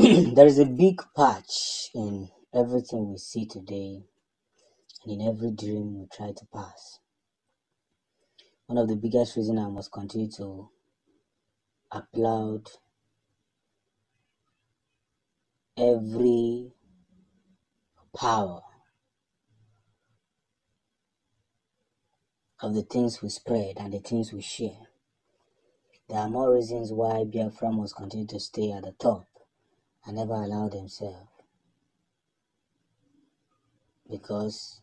There is a big patch in everything we see today and in every dream we try to pass. One of the biggest reasons I must continue to applaud every power of the things we spread and the things we share. There are more reasons why Biafra must continue to stay at the top and never allow themselves. Because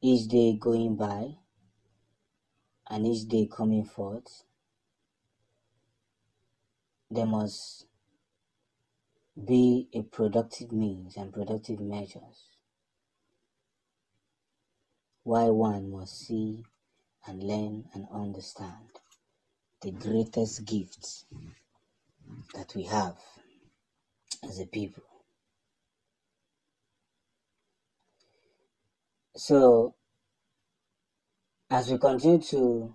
each day going by and each day coming forth, there must be a productive means and productive measures why one must see and learn and understand the greatest gift that we have as a people. So, as we continue to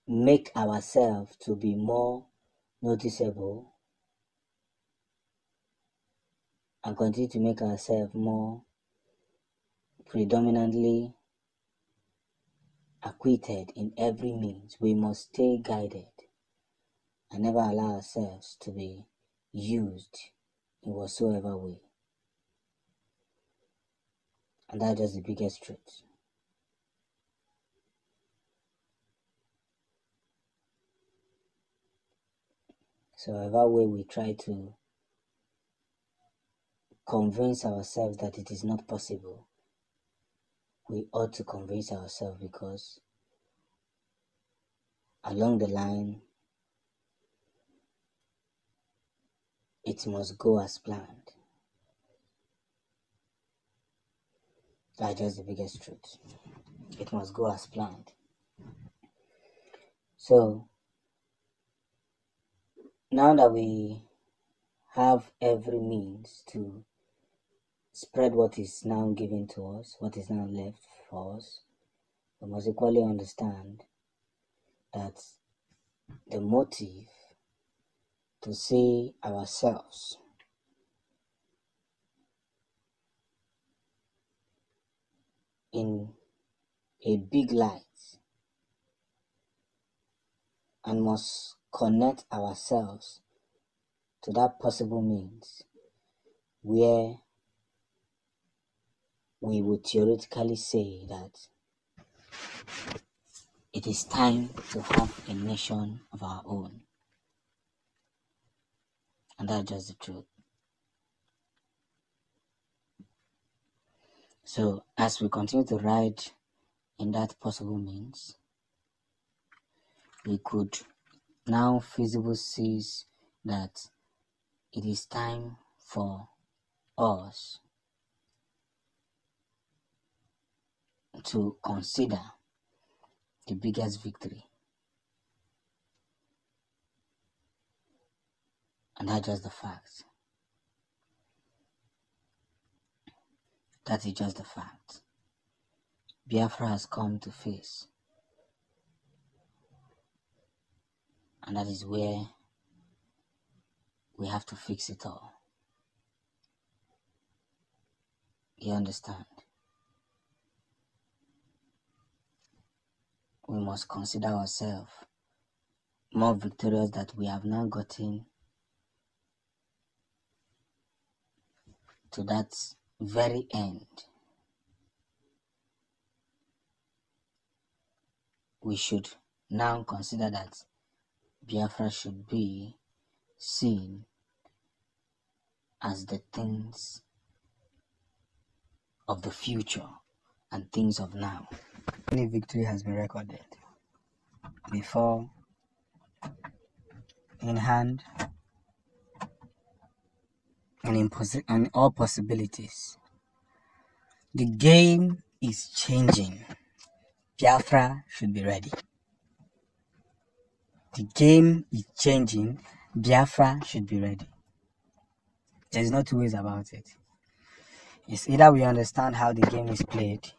make ourselves to be more noticeable and continue to make ourselves more predominantly acquitted in every means, we must stay guided and never allow ourselves to be used in whatsoever way. And that's just the biggest truth. So however way we try to convince ourselves that it is not possible, we ought to convince ourselves, because along the line it must go as planned. That's just the biggest truth. It must go as planned. So now that we have every means to spread what is now given to us, what is now left for us, we must equally understand that the motive to see ourselves in a big light and must connect ourselves to that possible means where we would theoretically say that it is time to have a nation of our own. And that's just the truth. So as we continue to ride in that possible means, we could now feasibly see that it is time for us to consider the biggest victory. And that's just the fact. That is just the fact. Biafra has come to face. And that is where we have to fix it all. You understand? We must consider ourselves more victorious that we have now gotten to that very end. We should now consider that Biafra should be seen as the things of the future and things of now. Any victory has been recorded before, in hand, and in all possibilities. The game is changing. Biafra should be ready. The game is changing. Biafra should be ready. There's no two ways about it. It's either we understand how the game is played,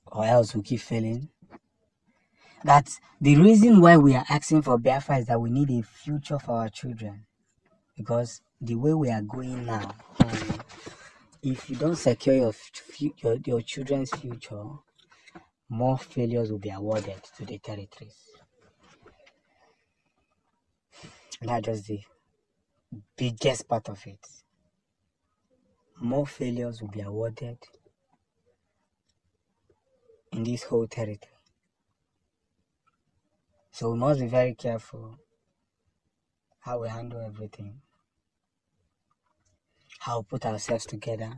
or else we keep failing. that the reason why we are asking for Biafra is that we need a future for our children. Because the way we are going now, if you don't secure your children's future, more failures will be awarded to the territories. And that's just the biggest part of it. More failures will be awarded in this whole territory. So we must be very careful how we handle everything, how we put ourselves together,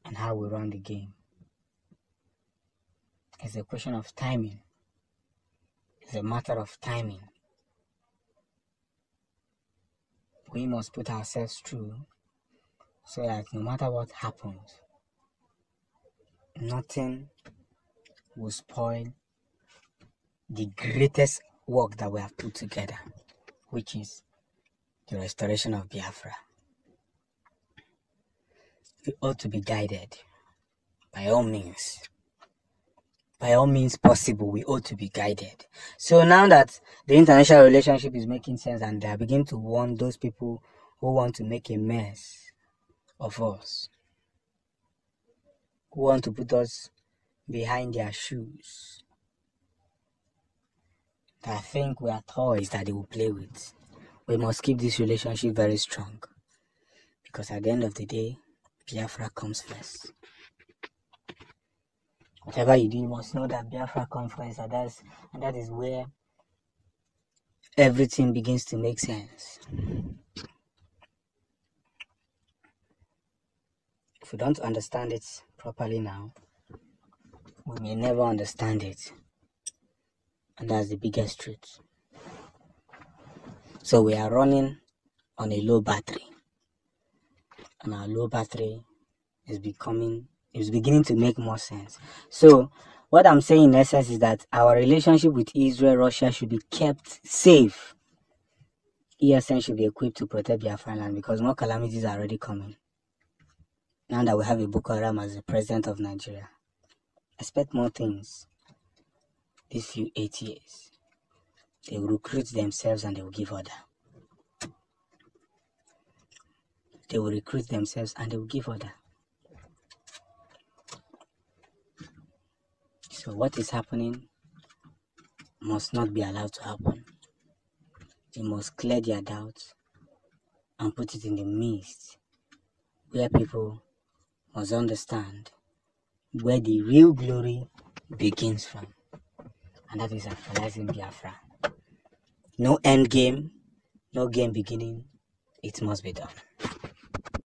and how we run the game. It's a question of timing. It's a matter of timing. We must put ourselves through so that no matter what happens, nothing will spoil the greatest work that we have put together, which is the restoration of Biafra. We ought to be guided by all means. By all means possible, we ought to be guided. So now that the international relationship is making sense and they are beginning to warn those people who want to make a mess of us, who want to put us behind their shoes, that think we are toys that they will play with, we must keep this relationship very strong. Because at the end of the day, Biafra comes first. Whatever you do, you must know that Biafra comes first, and that is where everything begins to make sense. If we don't understand it properly now, we may never understand it. And that's the biggest truth. So we are running on a low battery. And our low battery is beginning to make more sense. So what I'm saying in essence is that our relationship with Israel, Russia should be kept safe. ESN should be equipped to protect Biafran land because more calamities are already coming. Now that we have a Boko Haram as the president of Nigeria, expect more things these few 8 years. They will recruit themselves and they will give order. They will recruit themselves and they will give order. So what is happening must not be allowed to happen. They must clear their doubts and put it in the midst where people must understand where the real glory begins from. And that is actualizing Biafra. No end game, no game beginning. It must be done.